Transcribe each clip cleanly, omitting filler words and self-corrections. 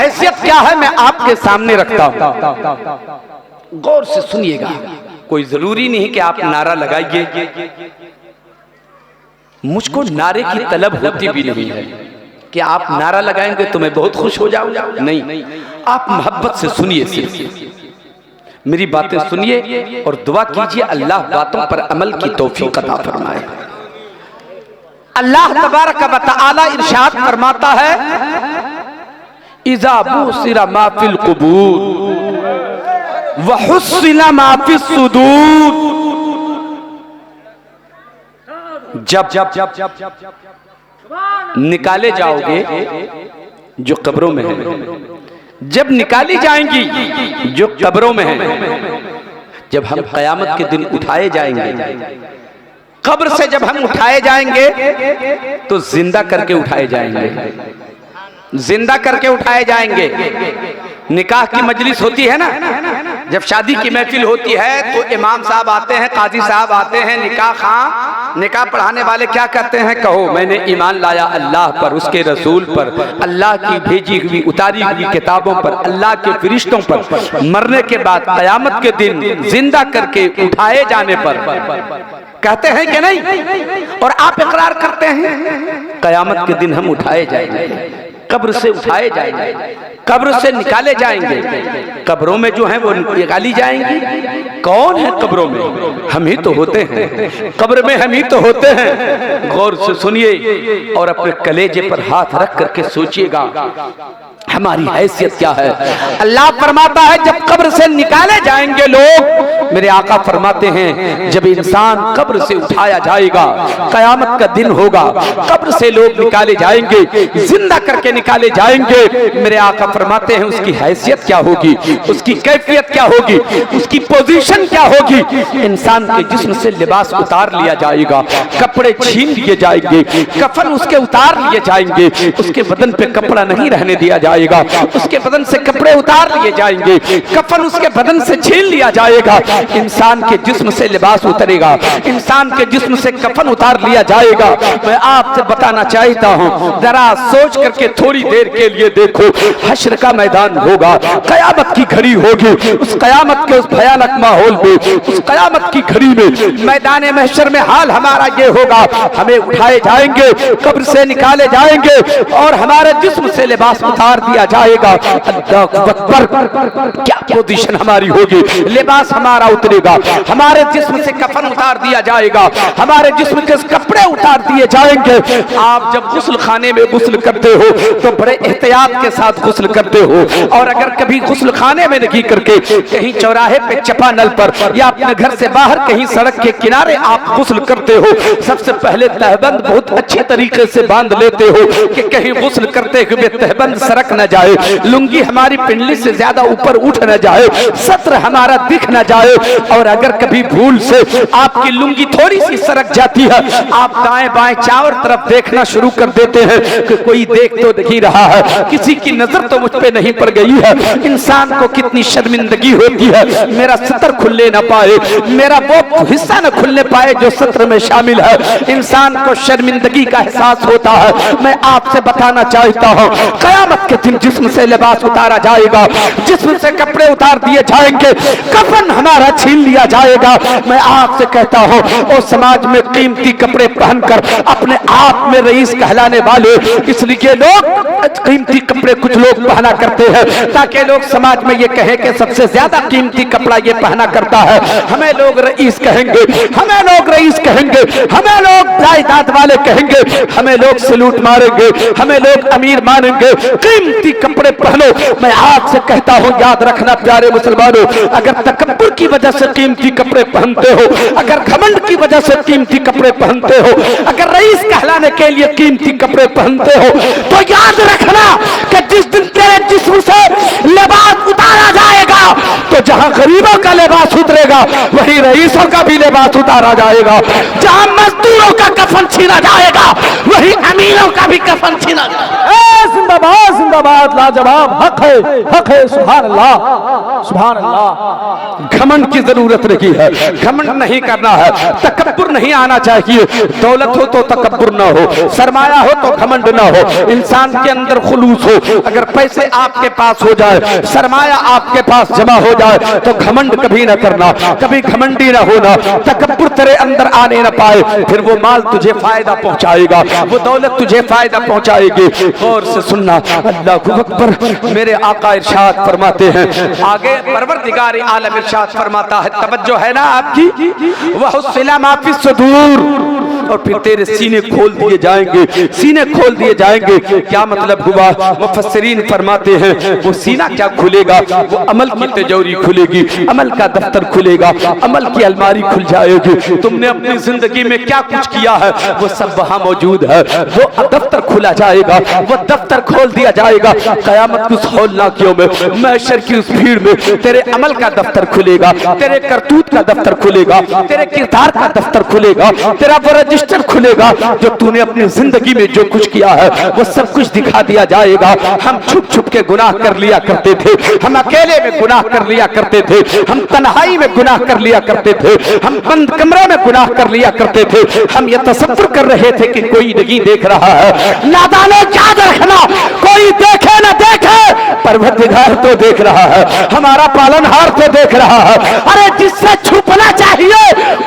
हैसियत क्या है मैं आपके सामने रखता हूं, गौर से सुनिएगा। कोई जरूरी नहीं कि आप नारा लगाइए, मुझको नारे की तलब होती भी नहीं है कि आप नारा लगाएंगे तो मैं बहुत खुश हो जाऊंगा, नहीं, आप मोहब्बत से सुनिए, सिर्फ मेरी बातें सुनिए और दुआ कीजिए अल्लाह बातों पर अमल की तौफीक अता फरमाए। अल्लाह तबारक व तआला इरशाद फरमाता है, इज़ा बुसिरा मा फिल कुबूर व हुस्सिना मा फिस सुदूर। जब निकाले जाओगे जो कब्रों में है, जब निकाली जाएंगी जो कब्रों में है, जब हम कयामत के दिन उठाए जाएंगे, कब्र से जब हम उठाए जाएंगे तो जिंदा करके उठाए जाएंगे, जिंदा करके उठाए जाएंगे। निकाह की मजलिस होती है ना, जब शादी की महफिल होती है तो इमाम साहब आते हैं, काजी साहब आते हैं, निकाह पढ़ाने वाले क्या कहते हैं, कहो मैंने ईमान लाया अल्लाह पर, उसके रसूल पर, अल्लाह की भेजी हुई उतारी हुई किताबों पर, अल्लाह के फरिश्तों पर, मरने के बाद कयामत के दिन जिंदा करके उठाए जाने पर कहते हैं कि नहीं, और आप इकरार करते हैं कयामत के दिन हम उठाए जाएंगे, कब्र से उठाए जाएंगे, कब्र से निकाले जाएंगे। कब्रों में जो है वो निकाली जाएंगी। कौन है कब्रों में? हम ही तो होते हैं, कब्र में हम ही तो होते हैं। गौर से सुनिए और अपने कलेजे पर हाथ रख करके सोचिएगा हमारी हैसियत क्या है। अल्लाह फरमाता है जब कब्र से निकाले जाएंगे लोग, मेरे आका फरमाते हैं जब इंसान कब्र से उठाया जाएगा, कयामत का दिन होगा, कब्र से लोग निकाले जाएंगे, जिंदा करके निकाले जाएंगे, मेरे आका फरमाते हैं उसकी हैसियत क्या होगी, उसकी कैफियत क्या होगी, उसकी पोजीशन क्या होगी। इंसान के जिस्म से लिबास उतार लिया जाएगा, कपड़े छीन लिए जाएंगे, कफन उसके उतार लिए जाएंगे, उसके बदन पे कपड़ा नहीं रहने दिया जाएगा, उसके बदन से कपड़े उतार लिए जाएंगे, कफन उसके बदन से छीन लिया जाएगा, इंसान के जिस्म से लिबास उतरेगा, इंसान के जिस्म से कफन उतार लिया जाएगा। मैं आपसे बताना चाहता हूँ जरा सोच करके थोड़ी देर के लिए देखो, हश्र का मैदान होगा, कयामत की घड़ी होगी, उस कयामत के उस भयानक माहौल में, उस कयामत की घड़ी में मैदान महशर में हाल हमारा ये होगा, हमें उठाए जाएंगे, कब्र से निकाले जाएंगे और हमारे जिस्म से लिबास उतार दिया जाएगा। क्या पोजीशन हमारी होगी, लिबास हमारा उतरेगा, हमारे जिस्म से कफन उतार दिया जाएगा, हमारे जिस्म के कपड़े उतार दिए जाएंगे। आप जब गुस्ल खाने में गुस्ल करते हो तो बड़े एहतियात के साथ गुस्ल करते हो, और अगर कभी गुस्ल खाने में नहीं करके कहीं चौराहे पे चपा नल पर या अपने घर से बाहर कहीं सड़क के किनारे आप गुस्ल करते हो, सबसे पहले तहबंद बहुत अच्छे तरीके से बांध लेते हो कि कहीं गुस्ल करते हुए तहबंद सरक न जाए, लुंगी हमारी पिंडली से ज्यादा ऊपर उठ न जाए, सत्र हमारा दिख न जाए। और अगर कभी भूल से आपकी लुंगी थोड़ी सी सरक जाती है, आप दाएं बाएं चारों तरफ देखना शुरू कर देते हैं कि कोई देख तो नहीं रहा है, किसी की नजर तो मुझ पे नहीं पड़ गई है। इंसान को कितनी शर्मिंदगी होती है, मेरा सत्र खुलने न पाए, मेरा वो हिस्सा न खुलने पाए जो सत्र में शामिल है, इंसान को शर्मिंदगी का एहसास होता है। मैं आपसे बताना चाहता हूँ कयामत के दिन जिस्म से लिबास उतारा जाएगा, जिस्म से कपड़े उतार दिए जाएंगे, कफन हमारा छीन लिया जाएगा। मैं आपसे कहता हूँ और समाज में कीमती कपड़े पहनकर अपने आप में रईस कहलाने वाले, इसलिए लोग कीमती कपड़े कुछ लोग पहना करते हैं ताकि लोग समाज में ये कहें कि सबसे ज्यादा कीमती कपड़ा ये पहना करता है, हमें लोग रईस कहेंगे, हमें लोग रईस कहेंगे, हमें लोग जायदाद वाले कहेंगे, हमें लोग सलूट मारेंगे, हमें लोग अमीर मानेंगे। कीमती कपड़े पहनो। मैं आपसे कहता हूँ याद रखना प्यारे मुसलमानों, अगर तकब्बुर की वजह से कीमती कपड़े पहनते हो, अगर घमंड की वजह से कीमती कपड़े पहनते हो, अगर रईस कहलाने के लिए कीमती कपड़े पहनते हो, तो याद रखना कि जिस दिन तेरे जिस्म से लिबास उतारा जाएगा तो जहां गरीबों का लिबास उतरेगा वहीं रईसों का भी लिबास उतारा जाएगा, जहां मजदूरों का कफन छीना जाएगा वहीं अमीरों का भी कफन छीना जाएगा। जिंदाबाद जिंदाबाद। क्या बात, लाजवाब, हक है, सुभान अल्लाह, सुभान अल्लाह। घमंड की जरूरत नहीं है, घमंड नहीं करना है, तकब्बुर नहीं आना चाहिए। दौलत हो तो तकब्बुर ना हो, सरमाया हो तो घमंड ना हो, इंसान के अंदर खुलूस हो। अगर पैसे आपके पास हो जाए, सरमाया आपके पास जमा हो जाए तो घमंड कभी ना करना, कभी घमंडी ना होना, तकब्बुर तेरे अंदर आने ना पाए, फिर वो माल तुझे फायदा पहुंचाएगा, वो दौलत तुझे फायदा पहुंचाएगी। और से सुनना, अल्लाहु अकबर। मेरे आका इरशाद फरमाते हैं, आगे परवरदिगार आलम इरशाद फरमाता है, तवज्जो है ना आपकी, वह सिला माफी सुदूर, और फिर तेरे सीने खोल दिए जाएंगे, सीने खोल दिए जाएंगे। क्या मतलब हुआ? मुफस्सिरीन फरमाते हैं वो सीना क्या खुलेगा, वो अमल की तिजोरी खुलेगी, अमल का दफ्तर खुलेगा, अमल की अलमारी खुल जाएगी। तुमने अपनी जिंदगी में क्या कुछ किया है वो सब वहां मौजूद है, वो दफ्तर खुला जाएगा, वो दफ्तर खोल दिया जाएगा। कयामत की उस हौलनाकियों में, महशर की उस भीड़ में तेरे अमल का दफ्तर खुलेगा, तेरे करतूत का दफ्तर खुलेगा, तेरे किरदार का दफ्तर खुलेगा, तेरा वो रजिस्टर खुलेगा जो तूने अपनी जिंदगी में जो कुछ किया है वो सब कुछ दिखा दिया जाएगा। हम छुप छुप के गुनाह कर लिया करते थे, हम अकेले में गुनाह कर लिया करते थे, हम तन्हाई में गुनाह कर लिया करते थे, हम बंद कमरे में गुनाह कर लिया करते थे। हम ये तसव्वुर कर रहे थे कि कोई नहीं देख रहा है। नादानो याद रखना, कोई देखे न देखे, परवरदिगार तो देख रहा है, हमारा पालनहार तो देख रहा है। अरे जिससे छुपना चाहिए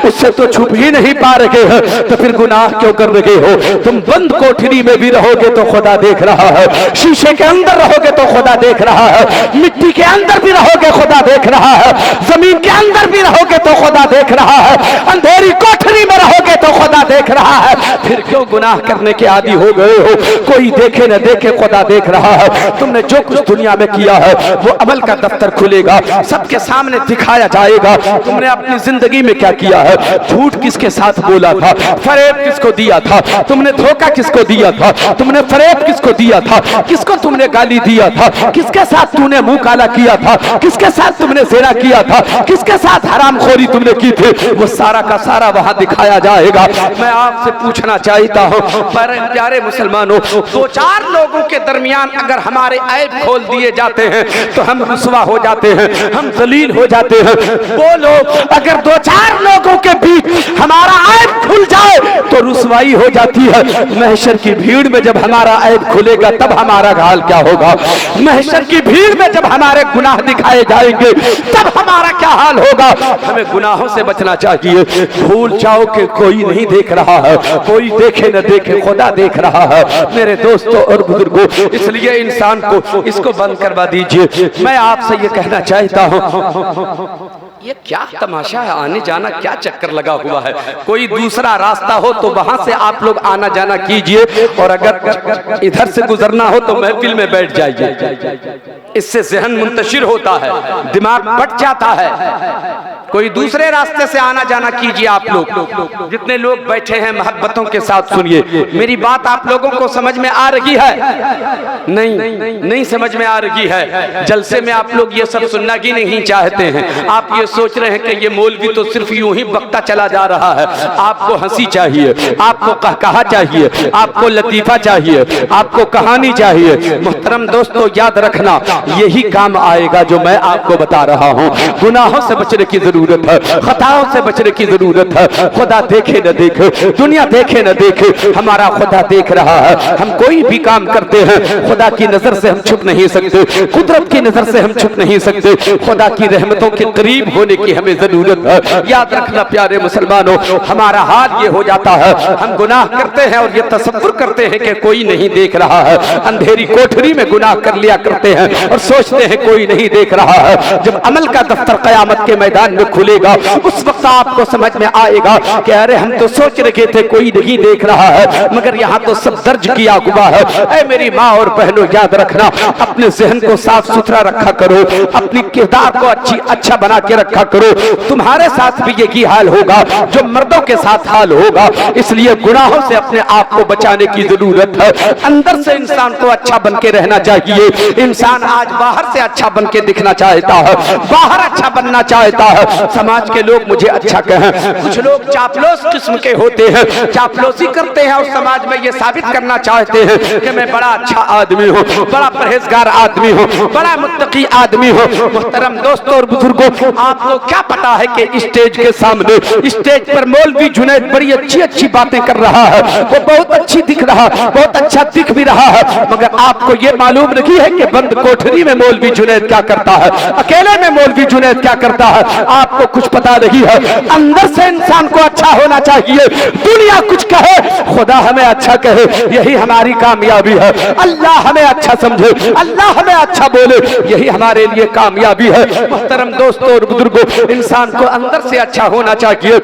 उससे तो छुप ही नहीं पा रहे हैं, तो फिर गुनाह क्यों कर रहे हो? तुम बंद कोठरी में भी रहोगे तो खुदा देख रहा है, शीशे के अंदर रहोगे तो खुदा देख रहा है, मिट्टी के अंदर भी रहोगे खुदा देख रहा है, जमीन के अंदर भी रहोगे तो खुदा देख रहा है, अंधेरी कोठरी में रहोगे तो खुदा देख रहा है। फिर क्यों गुनाह करने के आदी हो गए हो? कोई देखे न देखे खुदा देख रहा है। तुमने जो कुछ दुनिया में किया है वो अमल का दफ्तर खुलेगा, सबके सामने दिखाया जाएगा। तुमने अपनी जिंदगी में क्या किया है? झूठ किसके साथ बोला था, फरेब किसको दिया था, तुमने धोखा किसको दिया था, तुमने फरेब किसको दिया था, किसको तुमने गाली दिया था, किसके साथ तूने मुंह काला किया था, किसके साथ तुमने ज़िना किया था, किसके साथ हरामखोरी तुमने की थी, वो सारा का सारा वहां दिखाया जाएगा। मैं आपसे पूछना चाहता हूँ प्यारे मुसलमानों, दो चार लोगों के दरमियान अगर हमारे ऐब खोल दिए जाते हैं तो हम रुसवा हो जाते हैं, हम जलील हो जाते हैं। बोलो, अगर दो चार लोगों के बीच हमारा ऐब खुल जाए तो रुसवाई हो जाती है। महशर की भीड़ में जब हमारा ऐब खुलेगा तब हमारा हाल क्या होगा? महशर की भीड़ में जब हमारे गुनाह दिखाए जाएंगे तब हमारा क्या हाल होगा? हमें गुनाहों से बचना चाहिए। भूल जाओ कि कोई नहीं देख रहा है, कोई देखे न देखे खुदा देख रहा है। मेरे दोस्तों और बुजुर्गों, इसलिए इंसान को इसको बंद करवा दीजिए। मैं आपसे ये कहना चाहता हूँ, ये क्या तमाशा है, आने जाना क्या चक्कर लगा हुआ है? कोई दूसरा रास्ता हो तो वहां से आप लोग आना जाना कीजिए, और अगर इधर से गुजरना हो तो महफिल में बैठ जाइए। इससे ज़हन मुंतशिर होता है, दिमाग बट जाता है। कोई दूसरे रास्ते से आना जाना कीजिए। आप लोग जितने लोग बैठे हैं मोहब्बतों के साथ सुनिए। मेरी बात आप लोगों को समझ में आ रही है? नहीं समझ में आ रही है। जलसे में आप लोग ये सब सुनना ही नहीं चाहते हैं। आप ये सोच रहे हैं कि ये मौलवी तो सिर्फ यूं ही बकता चला जा रहा है। आपको हंसी चाहिए, आपको कहकहा चाहिए, आपको लतीफा चाहिए, आपको कहानी चाहिए। मोहतरम दोस्तों, याद रखना, यही काम आएगा जो मैं आपको बता रहा हूँ। गुनाहों से बचने की जरूरत है, खताओं से बचने की जरूरत है। खुदा देखे न देखे, दुनिया देखे न देखे, हमारा खुदा देख रहा है। हम कोई भी काम करते हैं, खुदा की नजर से हम छुप नहीं सकते, कुदरत की नजर से हम छुप नहीं सकते। खुदा की रहमतों के करीब होने की हमें जरूरत है। याद रखना प्यारे मुसलमानों, हमारा हाल ये हो जाता है, हम गुनाह करते हैं और ये तसव्वुर करते हैं कि कोई नहीं देख रहा है। अंधेरी कोठरी में गुनाह कर लिया करते हैं और सोचते हैं कोई नहीं देख रहा है। जब अमल का दफ्तर कयामत के मैदान में खुलेगा, उस वक्त आपको समझ में आएगा कि अरे हम तो सोच रहे थे कोई नहीं देख रहा है, मगर यहाँ तो सब दर्ज किया हुआ है। ऐ मेरी माँ और बहनों, याद रखना, अपने जहन को साफ सुथरा रखा करो, अपनी किरदार को अच्छा बना के रखा करो। तुम्हारे साथ भी यही हाल होगा जो मर्दों के साथ हाल होगा। इसलिए गुनाहों से अपने आप को बचाने की जरूरत है। अंदर से इंसान को अच्छा बन के रहना चाहिए। इंसान आज समाज बाहर से अच्छा बन के दिखना चाहता है, बाहर अच्छा बनना चाहता है, समाज के लोग मुझे अच्छा कहें। कुछ लोग चापलूस किस्म के होते हैं, चापलूसी करते हैं और समाज में ये साबित करना चाहते हैं कि मैं बड़ा अच्छा आदमी हूँ, बड़ा परहेजगार आदमी हूँ, बड़ा मुत्तकी आदमी हूँ। मोहतरम दोस्तों और बुजुर्गों, आपको क्या पता है कि स्टेज के सामने, स्टेज पर मौलवी जुनैद बड़ी अच्छी अच्छी बातें कर रहा है, वो बहुत अच्छी दिख रहा, बहुत अच्छा दिख भी रहा है, मगर आपको ये मालूम नहीं है कि बंद कोठरी में मौलवी जुनैद क्या करता है, अकेले में मौलवी जुनैद क्या करता है, आपको कुछ पता नहीं है। अंदर से इंसान को अच्छा होना चाहिए, दुनिया कुछ कहे, खुदा हमें अच्छा कहे, यही हमारी कामयाबी है। अल्लाह हमें अच्छा समझे, अल्लाह हमें अच्छा बोले, यही हमारे लिए कामयाबी है। मोहतरम दोस्तों और बुजुर्गों, इंसान को अंदर से अच्छा होना चाहिए।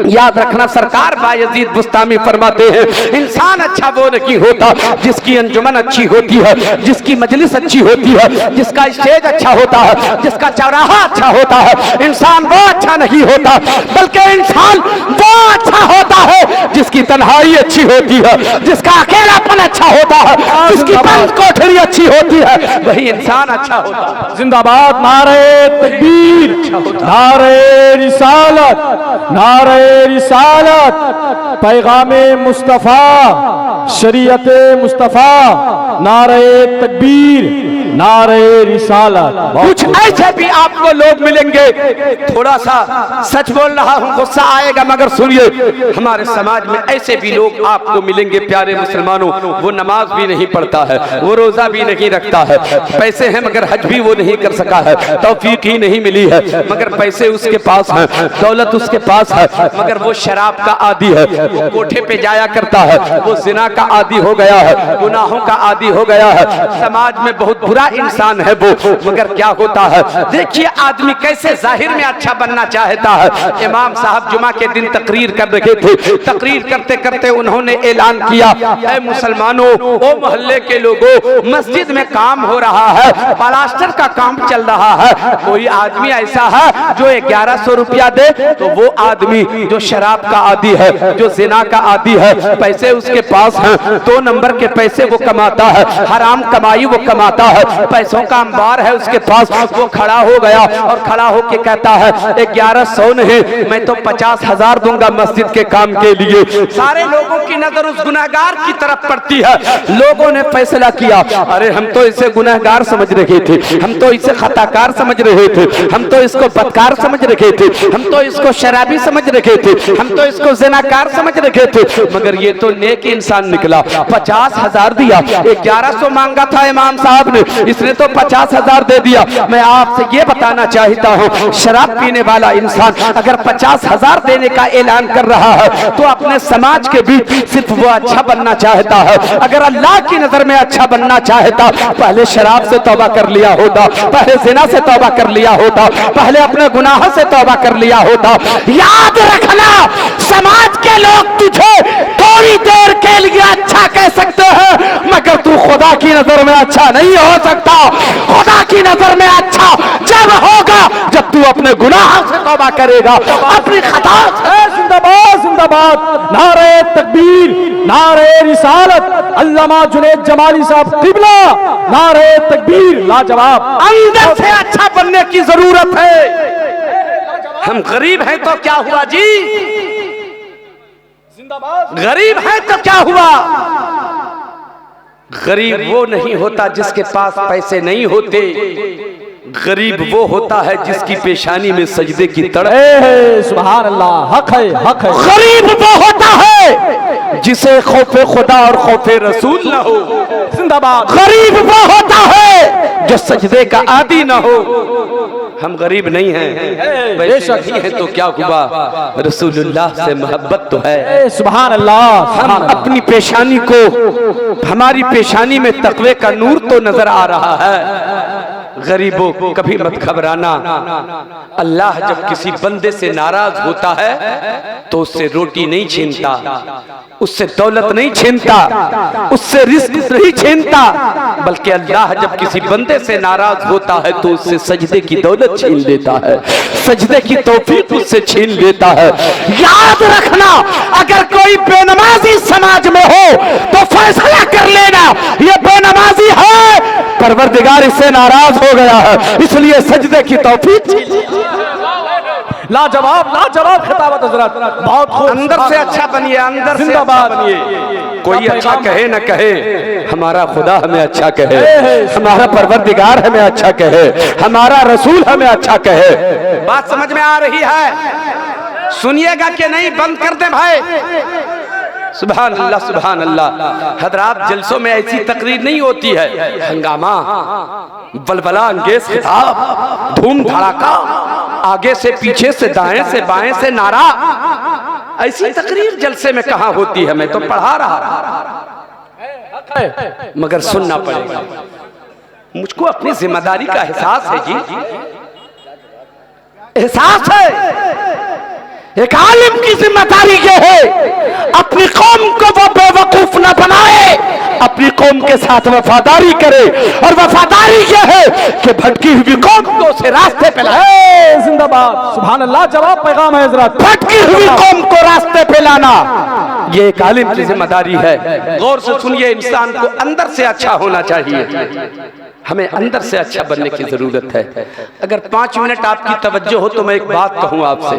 याद रखना, सरकार बायजीद बुस्तामी फरमाते हैं, इंसान अच्छा वो नहीं होता जिसकी अंजुमन अच्छी होती है, जिसकी मजलिस अच्छी होती है, जिसका स्टेज अच्छा होता है, जिसका चौराहा अच्छा होता है। इंसान वो अच्छा नहीं होता, बल्कि इंसान वो अच्छा होता है जिसकी तन्हाई अच्छी होती है, जिसका अकेलापन अच्छा होता है, जिसकी बंद कोठरी अच्छी होती है, वही इंसान अच्छा होता है। जिंदाबाद नारे तकबीर, नारे रिसालत, नारे रिसालत, पैगामे मुस्तफा, शरीयत मुस्तफा, नारे तकबीर, नारे रिसालत। कुछ ऐसे भी आपको लोग मिलेंगे, थोड़ा सा सच बोल रहा हूँ, गुस्सा आएगा मगर सुनिए, हमारे समाज में ऐसे भी लोग आपको मिलेंगे प्यारे मुसलमानों, वो नमाज भी नहीं पढ़ता है, वो रोजा भी नहीं रखता है, पैसे हैं मगर हज भी वो नहीं कर सका है, तौफीक ही नहीं मिली है, मगर पैसे उसके पास हैं, दौलत उसके पास है, मगर वो शराब का आदी है, वो कोठे पे जाया करता है, वो जिना का आदी हो गया है, गुनाहों का आदी हो गया है, समाज में बहुत बुरा इंसान है वो। मगर क्या होता है, देखिए आदमी कैसे जाहिर में अच्छा बनना चाहता है। इमाम साहब जुमा के दिन तकरीर कर रहे थे, तकरीर करते करते उन्होंने ऐलान किया, ऐ मुसलमानों, ओ मोहल्ले के लोगों, मस्जिद में काम हो रहा है, प्लास्टर का काम चल रहा है, कोई आदमी ऐसा है जो 1100 रुपया दे, तो वो आदमी जो शराब का आदी है, जो जिना का आदी है, पैसे उसके पास हैं, 2 नंबर के पैसे वो कमाता है, हराम कमाई वो कमाता है, पैसों का अंबार है उसके पास, वो खड़ा हो गया और खड़ा होके कहता है 1100 नहीं, मैं तो 50,000 दूंगा मस्जिद के काम के लिए। सारे लोगों की नजर उस गुनहगार की तरफ पड़ती है। लोगों ने फैसला किया, अरे हम तो इसे गुनहगार समझ रहे थे, हम तो इसे खताकार समझ रहे थे, हम तो इसको बदकार समझ रहे थे, हम तो इसको शराबी समझ रहे थे, हम तो इसको ज़िनाकार समझ रहे थे, मगर ये तो नेक इंसान निकला। 50,000 दिया, 1100 मांगा था इमाम साहब ने, इसने तो 50,000 दे दिया। मैं आपसे ये बताना चाहता हूँ, शराब पीने वाला इंसान अगर 50,000 देने का ऐलान कर रहा है तो अपने समाज के बीच सिर्फ वो अच्छा बनना चाहता है। अगर अल्लाह की नजर में अच्छा बनना चाहता, पहले शराब से तौबा कर लिया होता, पहले जिना से तौबा कर लिया होता, पहले अपने गुनाह से तौबा कर लिया होता। याद रखना, समाज के लोग तुझे थोड़ी देर के लिए अच्छा कह सकते हैं, मगर तू खुदा की नजर में अच्छा नहीं हो सकता। खुदा की नजर में अच्छा जब होगा जब तू अपने गुनाह से तौबा करेगा, अपनी खता से। जिंदाबाद जिंदाबाद, नारे तकबीर, नारे रिसालत, अल्लामा जुनैद जमाली साहब किबला, नारे तकबीर, लाजवाब। अंदर से अच्छा बनने की जरूरत है। हम गरीब हैं तो क्या हुआ जी, गरीब है तो क्या हुआ, गरीब वो नहीं होता जिसके पास पैसे नहीं होते, गरीब वो होता है जिसकी पेशानी में सजदे की तड़प। सुभान अल्लाह, हक है, हक है। गरीब वो होता है जिसे खौफे खुदा और खौफे रसूल न हो। जिंदाबाद। गरीब वो होता है जो सजदे का आदी न हो। हम गरीब नहीं हैं, पैसे नहीं है तो क्या हुआ, रसूलुल्लाह से मोहब्बत तो है। सुभान अल्लाह। हम अपनी पेशानी को, हमारी पेशानी में तकवे का नूर तो नजर आ रहा है। गरीबों कभी मत घबराना, अल्लाह जब किसी बंदे से नाराज होता है तो उससे रोटी नहीं छीनता, उससे दौलत नहीं छीनता, उससे रिस्क नहीं छीनता, बल्कि अल्लाह जब किसी बंदे से नाराज होता है तो उससे सजदे की दौलत छीन लेता है, सजदे की तौफीक उससे छीन लेता है। याद रखना, अगर कोई बेनमाजी समाज में हो तो फैसला कर लेना ये बेनमाजी है, परवरदिगार इससे नाराज हो गया है, इसलिए सजदे की तौफीक लाजवाब लाजवाब खिताबत हजरत, बहुत खूब। अंदर से अच्छा बनिए, अंदर से अच्छा बनिए। कोई अच्छा कहे न कहे, हमारा खुदा हमें अच्छा कहे, हमारा परवरदिगार हमें अच्छा कहे, हमारा रसूल हमें अच्छा कहे। बात समझ में आ रही है? सुनिएगा कि नहीं? बंद कर दे भाई। सुभान अल्लाह सुभान अल्लाह। हजरात, जलसों में ऐसी तकरीर नहीं होती है, हंगामा, बलबला अंगेज खिताब, धूम धड़ाका, आगे से पीछे से दाएं से बाएं से नारा, ऐसी तकरीर जलसे में कहाँ होती है? मैं तो पढ़ा रहा मगर सुनना पड़ेगा। मुझको अपनी जिम्मेदारी का एहसास है जी, एहसास है। एक आलिम की जिम्मेदारी ये है अपनी कौम को वो बेवकूफ न बनाए, अपनी कौम के साथ वफादारी करे, और वफादारी ये है कि भटकी हुई कौम को उसे रास्ते पे लाए। जिंदाबाद, सुभान अल्लाह, जवाब पैगाम है हजरत। भटकी हुई कौम को रास्ते पे लाना ये एक आलिम की जिम्मेदारी है। गौर से सुनिए, इंसान को अंदर से अच्छा होना चाहिए, हमें अंदर से अच्छा बनने की जरूरत है। अगर 5 मिनट आपकी तवज्जो हो तो मैं एक बात कहूं आपसे।